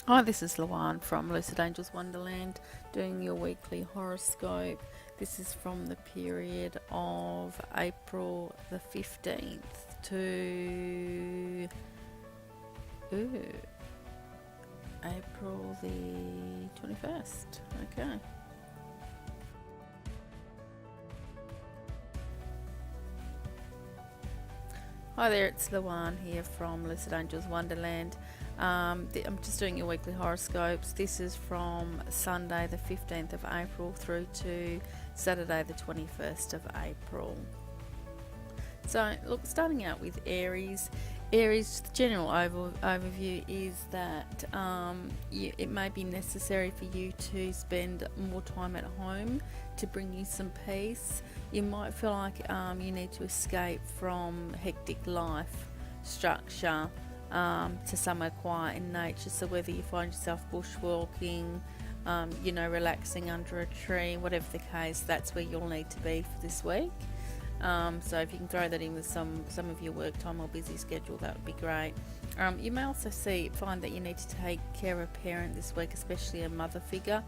Hi, this is Luan from Lucid Wonderland doing your weekly horoscope. This is from the period of April the 15th to April the 21st. Okay. Hi there, it's Luan here from Lucid Angels Wonderland. I'm just doing your weekly horoscopes. This is from Sunday the 15th of April through to Saturday the 21st of April. So look, starting out with Aries. Aries, the general overview is that it may be necessary for you to spend more time at home to bring you some peace. You might feel like you need to escape from hectic life structure to somewhere quiet in nature. So whether you find yourself bushwalking, relaxing under a tree, whatever the case, that's where you'll need to be for this week. So if you can throw that in with some of your work time or busy schedule, that would be great. You may also find that you need to take care of a parent this week, especially a mother figure.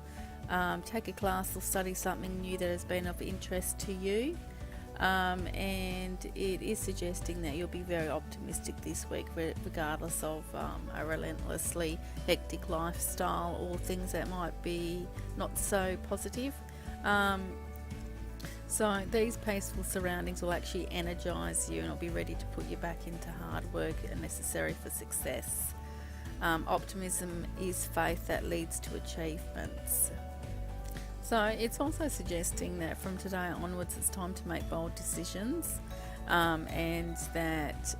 Take a class or study something new that has been of interest to you. And it is suggesting that you'll be very optimistic this week, regardless of a relentlessly hectic lifestyle or things that might be not so positive. So these peaceful surroundings will actually energise you and it'll be ready to put you back into hard work and necessary for success. Optimism is faith that leads to achievements. So it's also suggesting that from today onwards it's time to make bold decisions and that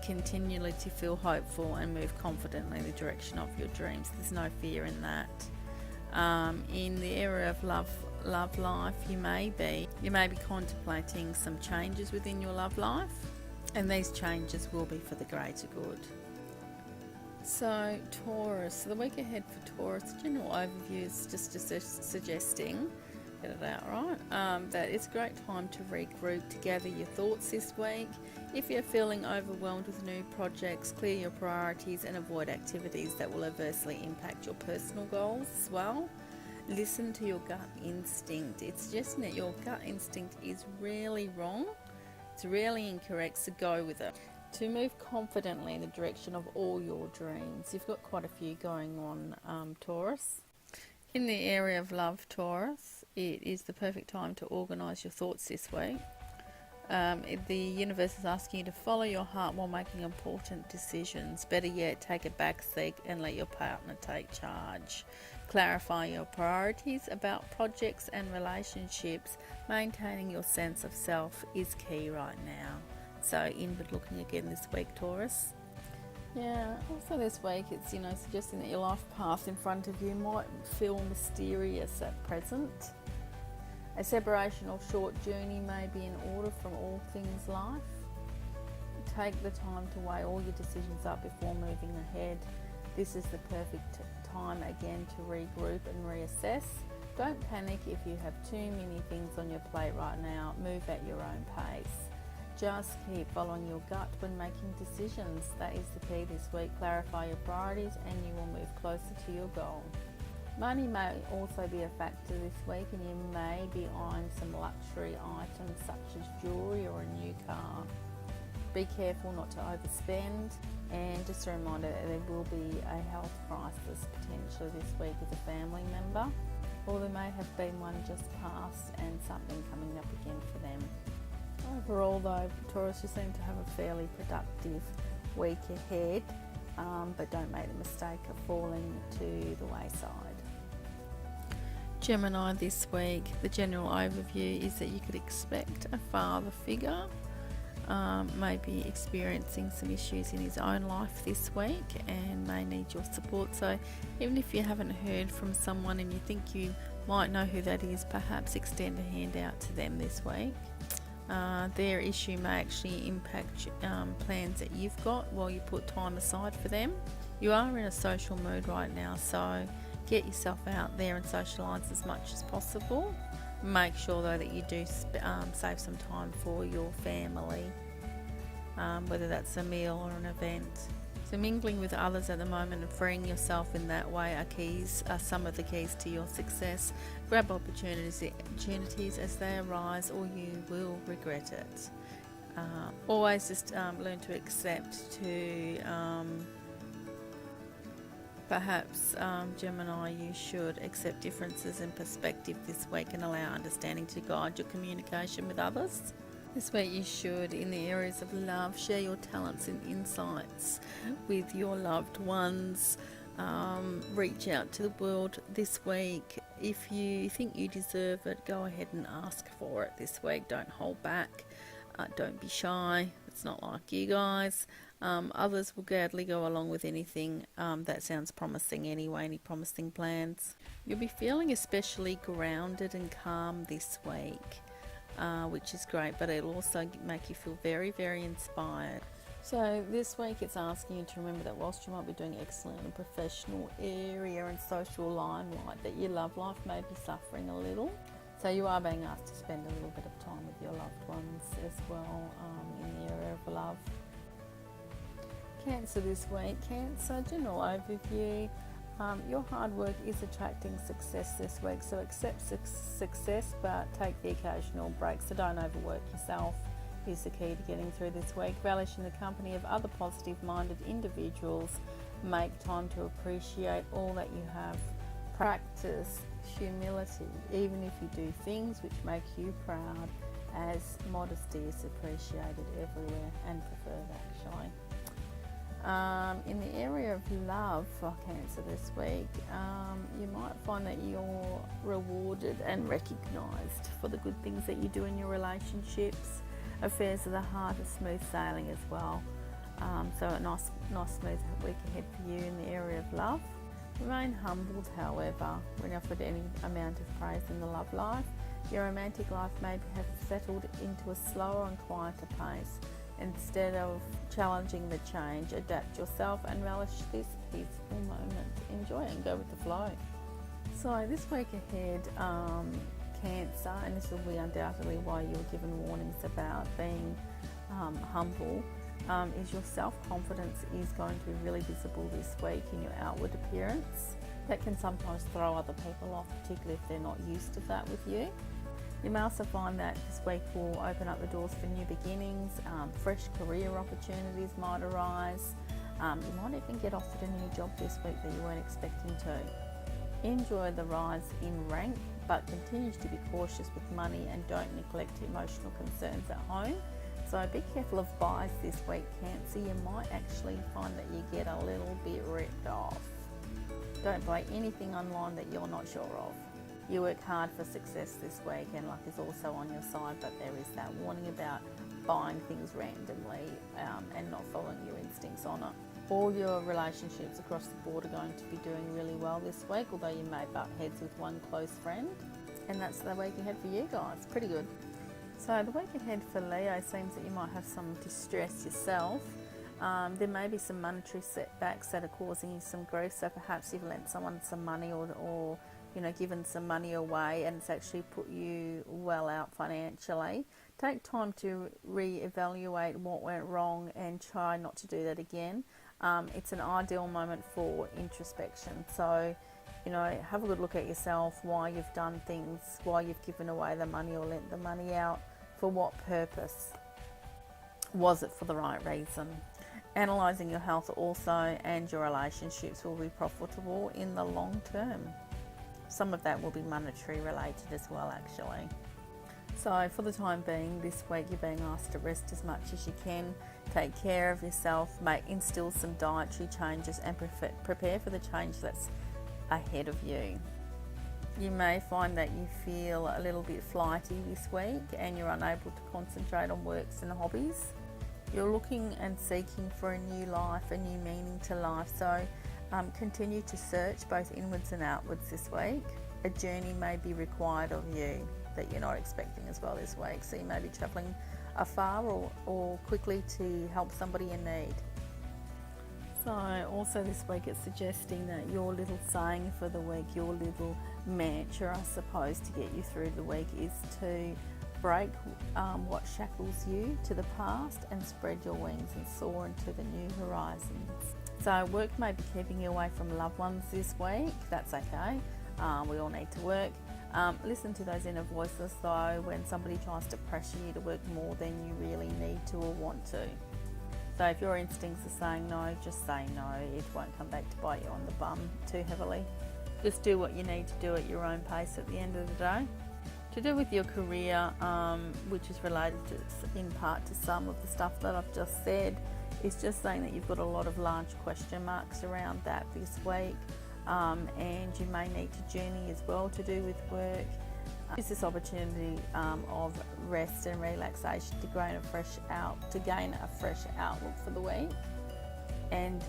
continually to feel hopeful and move confidently in the direction of your dreams. There's no fear in that. In the area of love life, you may be contemplating some changes within your love life, and these changes will be for the greater good. So Taurus, the week ahead for Taurus, general overview is just suggesting, get it out right, that it's a great time to regroup, to gather your thoughts this week. If you're feeling overwhelmed with new projects, clear your priorities and avoid activities that will adversely impact your personal goals as well. Listen to your gut instinct. It's suggesting that your gut instinct is really wrong. It's really incorrect, so go with it. To move confidently in the direction of all your dreams. You've got quite a few going on, Taurus. In the area of love, Taurus, it is the perfect time to organise your thoughts this week. The universe is asking you to follow your heart while making important decisions. Better yet, take a back seat and let your partner take charge. Clarify your priorities about projects and relationships. Maintaining your sense of self is key right now. So inward looking again this week, Taurus. Yeah, also this week it's suggesting that your life path in front of you might feel mysterious at present. A separation or short journey may be in order from all things life. Take the time to weigh all your decisions up before moving ahead. This is the perfect time again to regroup and reassess. Don't panic if you have too many things on your plate right now. Move at your own pace. Just keep following your gut when making decisions. That is the key this week. Clarify your priorities and you will move closer to your goal. Money may also be a factor this week and you may be eyeing some luxury items such as jewellery or a new car. Be careful not to overspend, and just a reminder that there will be a health crisis potentially this week with a family member, or there may have been one just passed and something coming up again for them. Overall though, Taurus, you seem to have a fairly productive week ahead, but don't make the mistake of falling to the wayside. Gemini, this week, the general overview is that you could expect a father figure may be experiencing some issues in his own life this week and may need your support. So even if you haven't heard from someone and you think you might know who that is, perhaps extend a hand out to them this week. Their issue may actually impact plans that you've got while you put time aside for them. You are in a social mood right now, so get yourself out there and socialise as much as possible. Make sure though that you do save some time for your family, whether that's a meal or an event. So mingling with others at the moment and freeing yourself in that way are some of the keys to your success. Grab opportunities as they arise, or you will regret it. Always just learn to accept, perhaps Gemini, you should accept differences in perspective this week and allow understanding to guide your communication with others. This week you should, in the areas of love, share your talents and insights with your loved ones. Reach out to the world this week. If you think you deserve it, go ahead and ask for it this week. Don't hold back. Don't be shy. It's not like you guys. Others will gladly go along with anything that sounds promising anyway, any promising plans. You'll be feeling especially grounded and calm this week, which is great, but it'll also make you feel very, very inspired. So this week it's asking you to remember that whilst you might be doing excellent in professional area and social limelight, that your love life may be suffering a little. So you are being asked to spend a little bit of time with your loved ones as well, in the area of love. Cancer this week. Cancer, general overview. Your hard work is attracting success this week, so accept success, but take the occasional break. So don't overwork yourself is the key to getting through this week. Relish in the company of other positive-minded individuals. Make time to appreciate all that you have. Practice humility, even if you do things which make you proud, as modesty is appreciated everywhere and preferred actually. In the area of love for Cancer this week, you might find that you're rewarded and recognised for the good things that you do in your relationships. Affairs of the heart are smooth sailing as well. So a nice smooth week ahead for you in the area of love. Remain humbled, however, when offered any amount of praise in the love life. Your romantic life may have settled into a slower and quieter pace. Instead of challenging the change, adapt yourself and relish this peaceful moment. Enjoy it and go with the flow. So this week ahead, Cancer, and this will be undoubtedly why you were given warnings about being humble, is your self-confidence is going to be really visible this week in your outward appearance. That can sometimes throw other people off, particularly if they're not used to that with you. You may also find that this week will open up the doors for new beginnings. Fresh career opportunities might arise. You might even get offered a new job this week that you weren't expecting to. Enjoy the rise in rank, but continue to be cautious with money and don't neglect emotional concerns at home. So be careful of buys this week, Cancer. You might actually find that you get a little bit ripped off. Don't buy anything online that you're not sure of. You work hard for success this week and luck is also on your side, but there is that warning about buying things randomly and not following your instincts on it. All your relationships across the board are going to be doing really well this week, although you may butt heads with one close friend. And that's the week ahead for you guys. Pretty good. So the week ahead for Leo seems that you might have some distress yourself. There may be some monetary setbacks that are causing you some grief, so perhaps you've lent someone some money or given some money away and it's actually put you well out financially. Take time to re-evaluate what went wrong and try not to do that again. It's an ideal moment for introspection. So, have a good look at yourself, why you've done things, why you've given away the money or lent the money out, for what purpose. Was it for the right reason? Analysing your health also and your relationships will be profitable in the long term. Some of that will be monetary related as well, actually. So for the time being, this week you're being asked to rest as much as you can, take care of yourself, instill some dietary changes and prepare for the change that's ahead of you. You may find that you feel a little bit flighty this week and you're unable to concentrate on works and hobbies. You're looking and seeking for a new life, a new meaning to life, so continue to search both inwards and outwards this week. A journey may be required of you that you're not expecting as well this week, so you may be travelling afar or quickly to help somebody in need. So also this week it's suggesting that your little saying for the week, your little mantra I suppose to get you through the week is to break what shackles you to the past and spread your wings and soar into the new horizons. So work may be keeping you away from loved ones this week. That's okay. We all need to work. Listen to those inner voices though when somebody tries to pressure you to work more than you really need to or want to. So if your instincts are saying no, just say no. It won't come back to bite you on the bum too heavily. Just do what you need to do at your own pace at the end of the day. To do with your career, which is related to, in part to some of the stuff that I've just said, is just saying that you've got a lot of large question marks around that this week, and you may need to journey as well to do with work. Use this opportunity of rest and relaxation to gain a fresh outlook for the week. And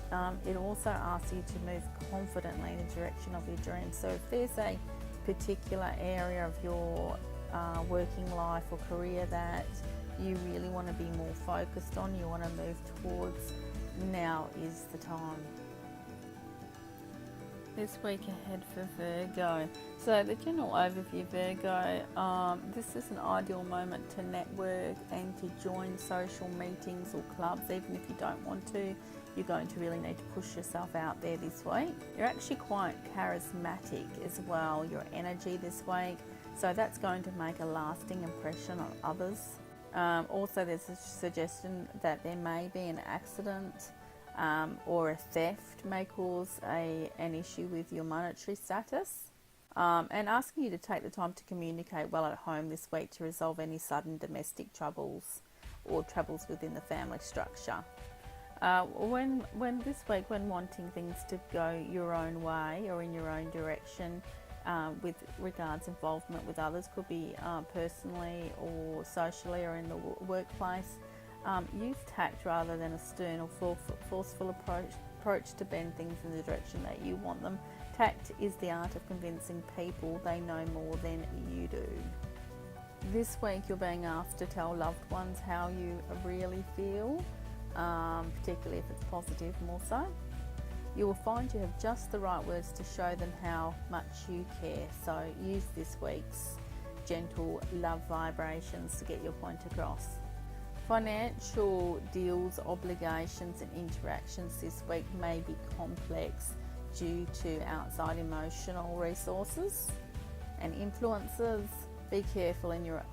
it also asks you to move confidently in the direction of your dreams. So if there's a particular area of your working life or career that you really want to be more focused on, you want to move towards, now is the time. This week ahead for Virgo. So the general overview, Virgo, this is an ideal moment to network and to join social meetings or clubs. Even if you don't want to, you're going to really need to push yourself out there this week. You're actually quite charismatic as well, your energy this week, so that's going to make a lasting impression on others. Also, there's a suggestion that there may be an accident or a theft may cause an issue with your monetary status, and asking you to take the time to communicate well at home this week to resolve any sudden domestic troubles or troubles within the family structure. When this week, when wanting things to go your own way or in your own direction, with regards involvement with others, could be personally or socially or in the workplace, use tact rather than a stern or forceful approach to bend things in the direction that you want them. Tact is the art of convincing people they know more than you do. This week you're being asked to tell loved ones how you really feel, particularly if it's positive more so. You will find you have just the right words to show them how much you care, so use this week's gentle love vibrations to get your point across. Financial deals, obligations and interactions this week may be complex due to outside emotional resources and influences. Be careful in your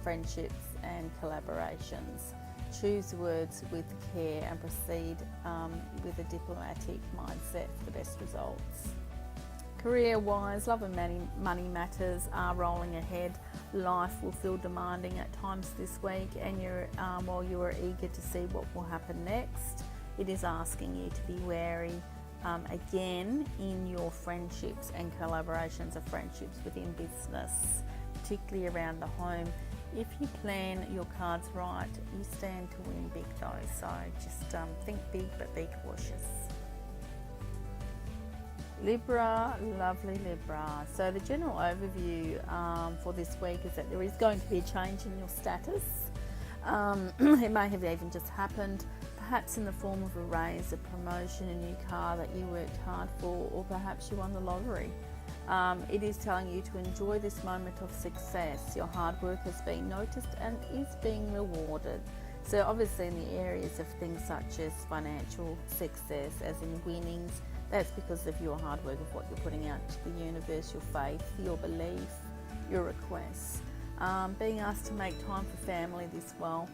friendships and collaborations. Choose words with care and proceed with a diplomatic mindset for the best results. Career-wise, love and money matters are rolling ahead. Life will feel demanding at times this week, and while you are eager to see what will happen next, it is asking you to be wary again in your friendships and collaborations of friendships within business, particularly around the home. If you plan your cards right, you stand to win big though, so just think big but be cautious. Libra, lovely Libra. So the general overview for this week is that there is going to be a change in your status. It may have even just happened, perhaps in the form of a raise, a promotion, a new car that you worked hard for, or perhaps you won the lottery. It is telling you to enjoy this moment of success. Your hard work has been noticed and is being rewarded. So obviously in the areas of things such as financial success, as in winnings, that's because of your hard work, of what you're putting out to the universe, your faith, your belief, your requests. Being asked to make time for family this well,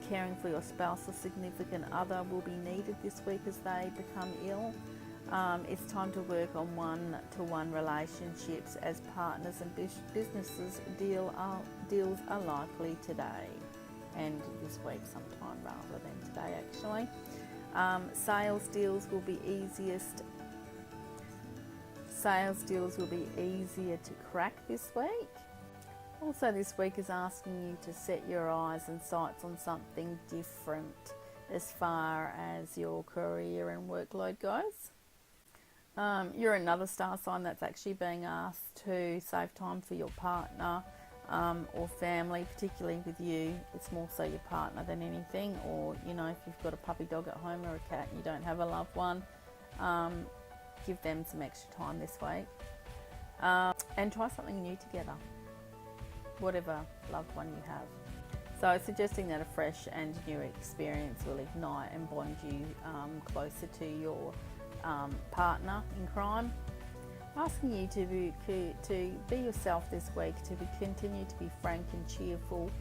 caring for your spouse or significant other will be needed this week as they become ill. It's time to work on one-to-one relationships as partners, and businesses deals are likely today and this week sometime rather than today actually. Sales deals will be easier to crack this week. Also this week is asking you to set your eyes and sights on something different as far as your career and workload goes. You're another star sign that's actually being asked to save time for your partner or family, particularly with you. It's more so your partner than anything, or if you've got a puppy dog at home or a cat and you don't have a loved one, give them some extra time this week, and try something new together, whatever loved one you have. So it's suggesting that a fresh and new experience will ignite and bond you closer to your partner in crime. Asking you to be yourself this week, to continue to be frank and cheerful,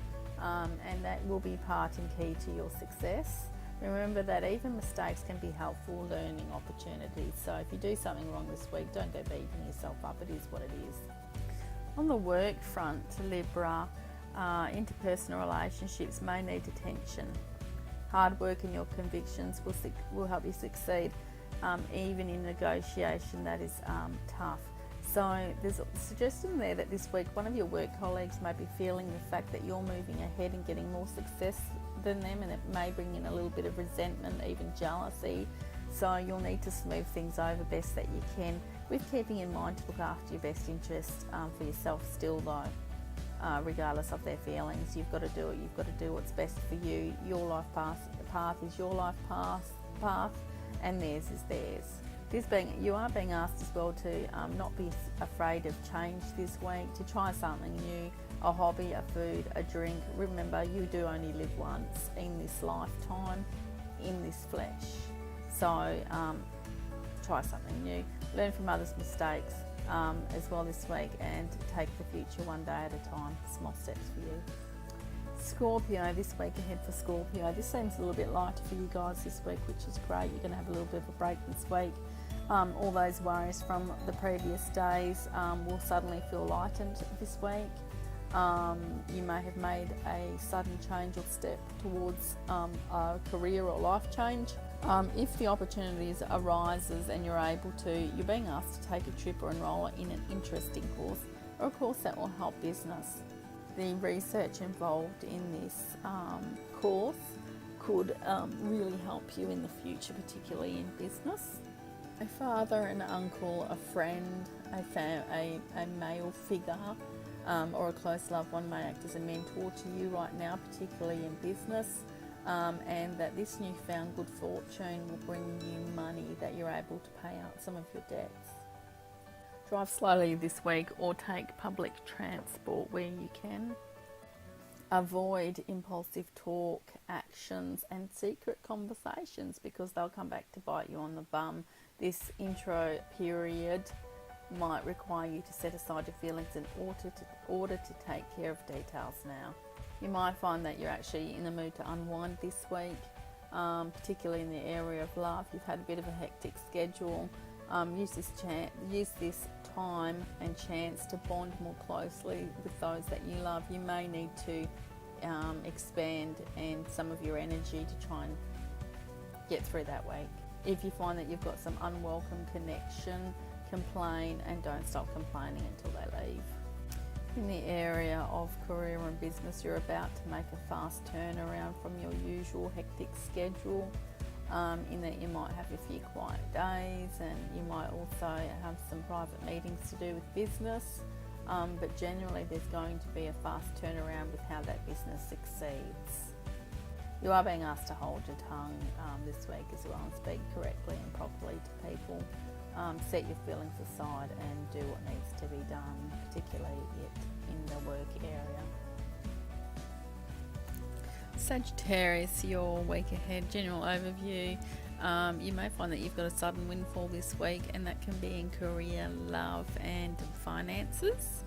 and that will be part and key to your success. Remember that even mistakes can be helpful learning opportunities. So if you do something wrong this week, don't go beating yourself up. It is what it is. On the work front, Libra, interpersonal relationships may need attention. Hard work and your convictions will help you succeed, even in negotiation that is tough. So there's a suggestion there that this week one of your work colleagues may be feeling the fact that you're moving ahead and getting more success than them, and it may bring in a little bit of resentment, even jealousy. So you'll need to smooth things over best that you can, with keeping in mind to look after your best interests for yourself still though. Regardless of their feelings, you've got to do it. You've got to do what's best for you. Your life path is your life path, and theirs is theirs. You are being asked as well to not be afraid of change this week, to try something new, a hobby, a food, a drink. Remember, you do only live once in this lifetime, in this flesh. So try something new, learn from others' mistakes as well this week, and take the future one day at a time. Small steps for you. Scorpio, this week ahead for Scorpio. This seems a little bit lighter for you guys this week, which is great. You're going to have a little bit of a break this week. All those worries from the previous days will suddenly feel lightened this week. You may have made a sudden change or step towards a career or life change. If the opportunities arises and you're able to, you're being asked to take a trip or enroll in an interesting course, or a course that will help business. The research involved in this course could really help you in the future, particularly in business. A father, an uncle, a friend, a male figure or a close loved one may act as a mentor to you right now, particularly in business, and that this newfound good fortune will bring you money that you're able to pay out some of your debts. Drive slowly this week or take public transport where you can. Avoid impulsive talk, actions and secret conversations, because they'll come back to bite you on the bum. This intro period might require you to set aside your feelings in order to take care of details now. You might find that you're actually in the mood to unwind this week, particularly in the area of love. You've had a bit of a hectic schedule. Use this time and chance to bond more closely with those that you love. You may need to expand and some of your energy to try and get through that week. If you find that you've got some unwelcome connection, complain and don't stop complaining until they leave. In the area of career and business, you're about to make a fast turnaround from your usual hectic schedule, in that you might have a few quiet days and you might also have some private meetings to do with business, but generally there's going to be a fast turnaround with how that business succeeds. You are being asked to hold your tongue this week as well and speak correctly and properly to people. Set your feelings aside and do what needs to be done, particularly in the work area. Sagittarius, your week ahead, general overview. You may find that you've got a sudden windfall this week, and that can be in career, love and finances.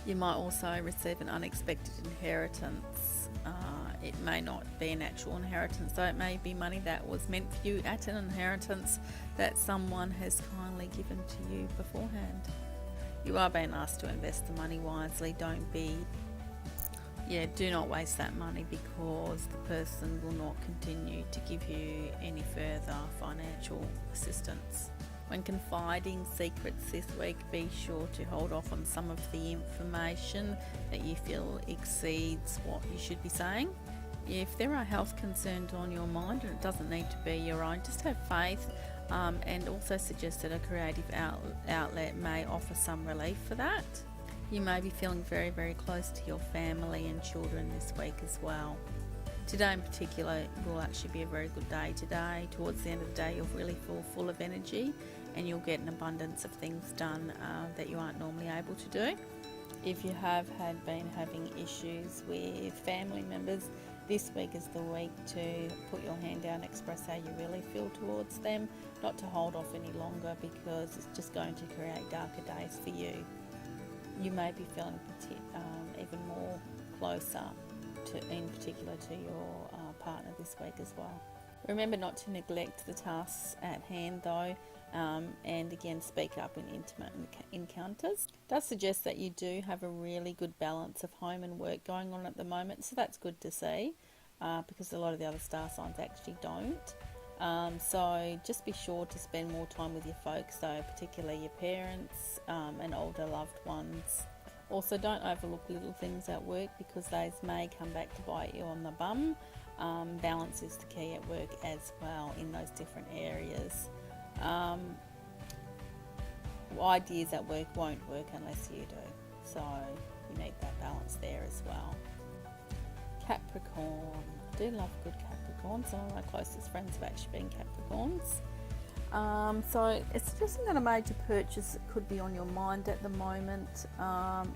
You might also receive an unexpected inheritance. It may not be an actual inheritance, so it may be money that was meant for you at an inheritance that someone has kindly given to you beforehand. You are being asked to invest the money wisely. Do not waste that money, because the person will not continue to give you any further financial assistance. When confiding secrets this week, be sure to hold off on some of the information that you feel exceeds what you should be saying. If there are health concerns on your mind, and it doesn't need to be your own, just have faith, and also suggest that a creative outlet may offer some relief for that. You may be feeling very, very close to your family and children this week as well. Today in particular will actually be a very good day today. Towards the end of the day, you'll really feel full of energy and you'll get an abundance of things done that you aren't normally able to do. If you have been having issues with family members, this week is the week to put your hand down, express how you really feel towards them, not to hold off any longer, because it's just going to create darker days for you. You may be feeling even more closer in particular to your partner this week as well. Remember not to neglect the tasks at hand though, and again speak up in intimate encounters. It does suggest that you do have a really good balance of home and work going on at the moment, so that's good to see, because a lot of the other star signs actually don't. So just be sure to spend more time with your folks though, particularly your parents and older loved ones. Also, don't overlook little things at work, because those may come back to bite you on the bum. Balance is the key at work as well in those different areas. Ideas at work won't work unless you do, so you need that balance there as well. Capricorn. I do love good Capricorn. Some of my closest friends have actually been Capricorns. So it's just not a major purchase that could be on your mind at the moment.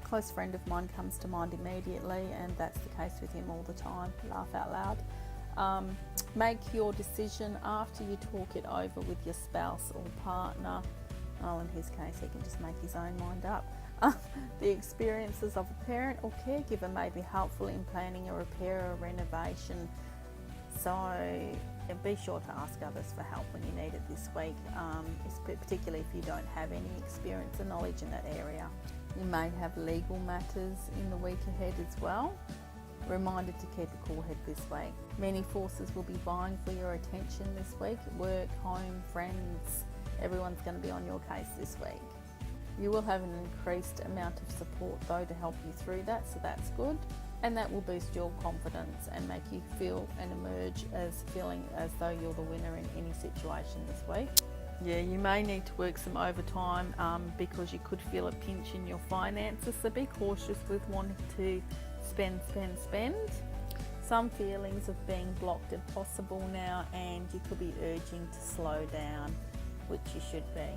Close friend of mine comes to mind immediately, and that's the case with him all the time. Laugh out loud. Make your decision after you talk it over with your spouse or partner. Oh, in his case, he can just make his own mind up. The experiences of a parent or caregiver may be helpful in planning a repair or renovation. So be sure to ask others for help when you need it this week, particularly if you don't have any experience or knowledge in that area. You may have legal matters in the week ahead as well. Reminded to keep a cool head this week. Many forces will be vying for your attention this week. Work, home, friends, everyone's going to be on your case this week. You will have an increased amount of support though to help you through that, so that's good. And that will boost your confidence and make you feel and emerge as feeling as though you're the winner in any situation this week. Yeah, you may need to work some overtime because you could feel a pinch in your finances, so be cautious with wanting to spend. Some feelings of being blocked are possible now, and you could be urging to slow down, which you should be.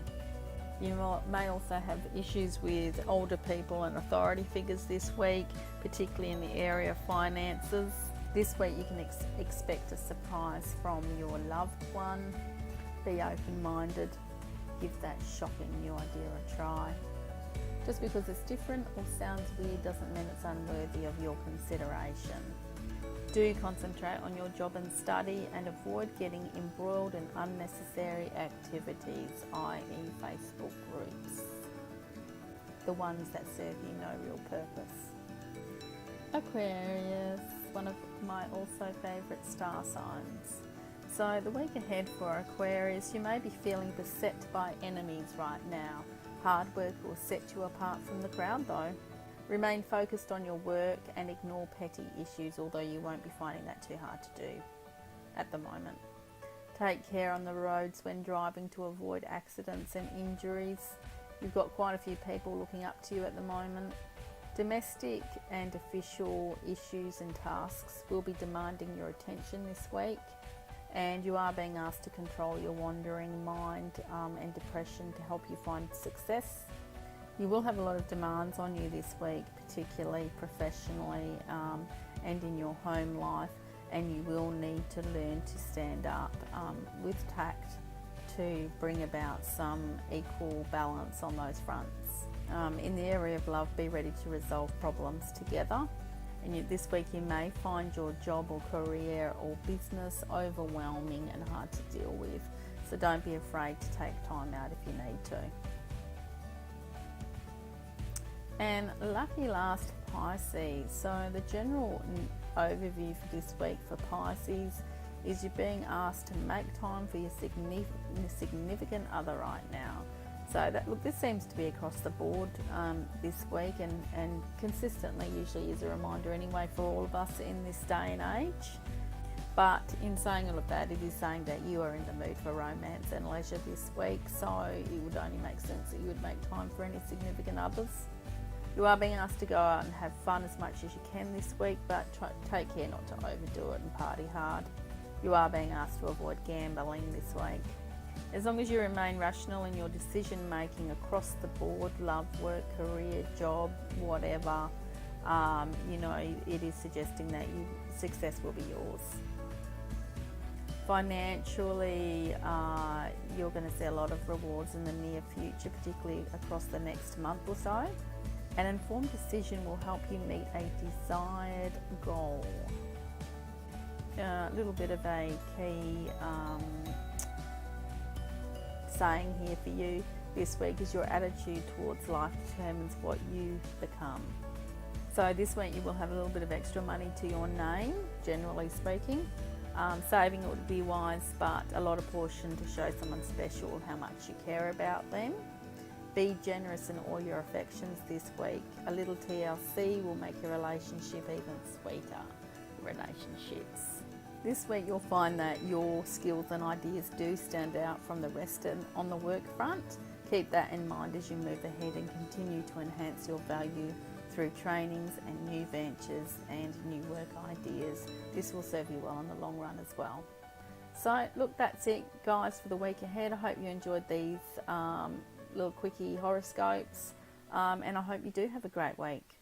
You may also have issues with older people and authority figures this week, particularly in the area of finances. This week you can expect a surprise from your loved one. Be open-minded. Give that shocking new idea a try. Just because it's different or sounds weird doesn't mean it's unworthy of your consideration. Do concentrate on your job and study, and avoid getting embroiled in unnecessary activities, i.e. Facebook groups, the ones that serve you no real purpose. Aquarius, one of my also favourite star signs. So the week ahead for Aquarius, you may be feeling beset by enemies right now. Hard work will set you apart from the crowd though. Remain focused on your work and ignore petty issues, although you won't be finding that too hard to do at the moment. Take care on the roads when driving to avoid accidents and injuries. You've got quite a few people looking up to you at the moment. Domestic and official issues and tasks will be demanding your attention this week, and you are being asked to control your wandering mind and depression to help you find success. You will have a lot of demands on you this week, particularly professionally and in your home life, and you will need to learn to stand up with tact to bring about some equal balance on those fronts. In the area of love, be ready to resolve problems together. And this week you may find your job or career or business overwhelming and hard to deal with, so don't be afraid to take time out if you need to. And lucky last, Pisces. So the general overview for this week for Pisces is you're being asked to make time for your significant other right now. So this seems to be across the board this week, and consistently usually is a reminder anyway for all of us in this day and age. But in saying all of that, it is saying that you are in the mood for romance and leisure this week, so it would only make sense that you would make time for any significant others. You are being asked to go out and have fun as much as you can this week, but take care not to overdo it and party hard. You are being asked to avoid gambling this week. As long as you remain rational in your decision making across the board, love, work, career, job, whatever, it is suggesting that success will be yours. Financially, you're going to see a lot of rewards in the near future, particularly across the next month or so. An informed decision will help you meet a desired goal. A little bit of a key saying here for you this week is your attitude towards life determines what you become. So this week you will have a little bit of extra money to your name, generally speaking. Saving it would be wise, but a lot of portion to show someone special how much you care about them. Be generous in all your affections this week. A little TLC will make your relationship even sweeter. Relationships. This week you'll find that your skills and ideas do stand out from the rest on the work front. Keep that in mind as you move ahead and continue to enhance your value through trainings and new ventures and new work ideas. This will serve you well in the long run as well. So look, that's it guys for the week ahead. I hope you enjoyed these little quickie horoscopes and I hope you do have a great week.